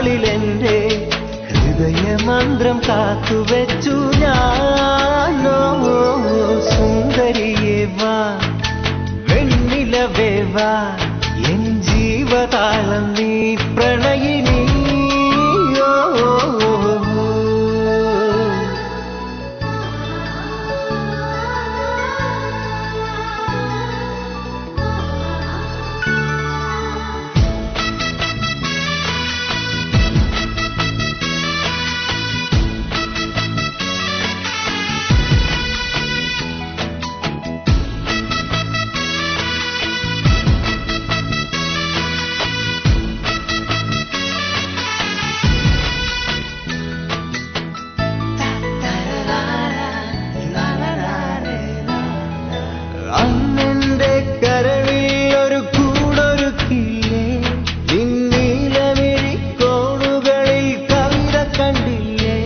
നാളിലെന്റെ ഹൃദയമന്ത്രം കാത്തുവെച്ചു ഞാനോ. സുന്ദരിയേ വാ, വെണ്ണിലവേ വാ, എൻ ജീവതാളം നീ പ്രണയിനി. അന്നെന്റെ കരളിൽ ഒരു കൂടൊരുക്കില്ലേ, നിന്നീലമിഴിക്കോണുകളിൽ കവിത കണ്ടില്ലേ.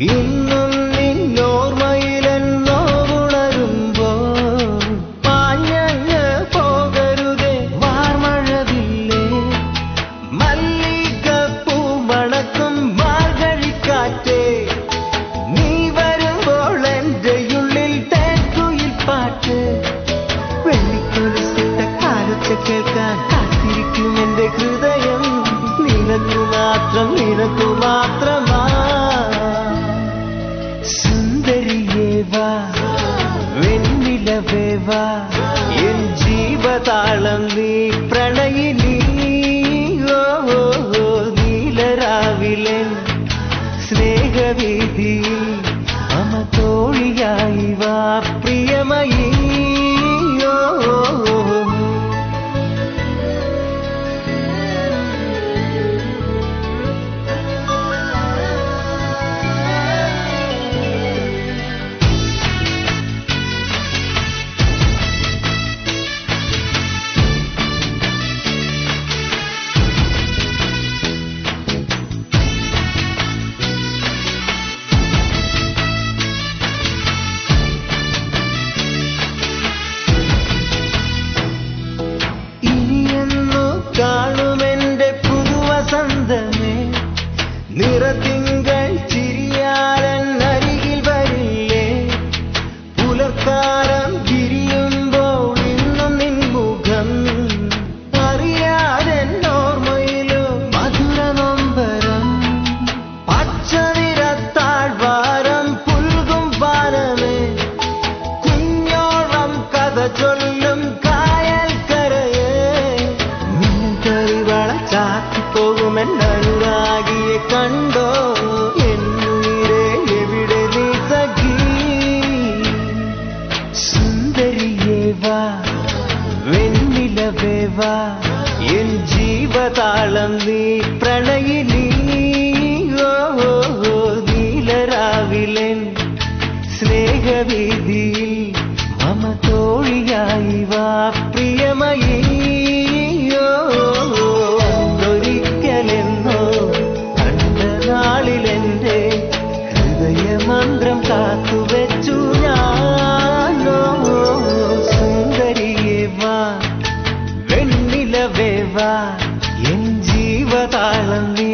ഇന്നും നിന്നോർമ്മയിലെന്നോ ഉണരുമ്പോൾ പാഞ്ഞങ്ങ് പോകരുതേ വാർമഴവില്ലേ. മല്ലികപ്പൂ മണക്കും മാർഗഴിക്കാറ്റേ, നീ വരുമ്പോൾ എൻ്റെ ഉള്ളിൽ തേൻകുയിൽ പാട്ട്. വെള്ളിക്കൊലുസിട്ട കാലത്ത് കേൾക്കാൻ കാത്തിരിക്കും എൻ്റെ ഹൃദയം. നിനക്കു മാത്രം, നിനക്കു മാത്രമാ. സുന്ദരിയേ വാ, വെണ്ണിലവേ വാ, എൻ ജീവതാളം നീ പ്രണയിനി. നീലരാവിലെ സ്നേഹവീതിയിൽ അമതോഴിയായി വാ പ്രിയമയീ. കാണുമെന്റെ പുതുവസന്തമേ, നിറതിങ്കൾ ചിരിയാലൻ അരികിൽ വരില്ലേ. പുലർക്കാലം തിരിയുമ്പോൾ ഇന്നും നിൻ മുഖം അറിയാതെ ഓർമ്മയിലും മധുര നൊമ്പരം. പച്ചനിറത്താഴ്വാരം പുൽകും വാനമേ, കുഞ്ഞോളം കഥ ചൊല്ലും കായൽ കരയേ. പോകുമെന്നനുരാഗിയെ കണ്ടോ, എന്നുയിരേ എവിടെ നീ സഖി. സുന്ദരിയേ വാ, വെണ്ണിലവേ വാ, എൻ ജീവതാളം നീ പ്രണയിനി. നീലരാവിലെ സ്നേഹവീതിയിൽ മമതോഴിയായി വാ പ്രിയമയീ. ഒരിക്കലെന്നോ കണ്ട നാളിലെന്റെ ഹൃദയമന്ത്രം കാത്തുവെച്ചു ഞാനോ. സുന്ദരിയേ വാ, വെണ്ണിലവേ വാ, എൻ ജീവതാളം നീ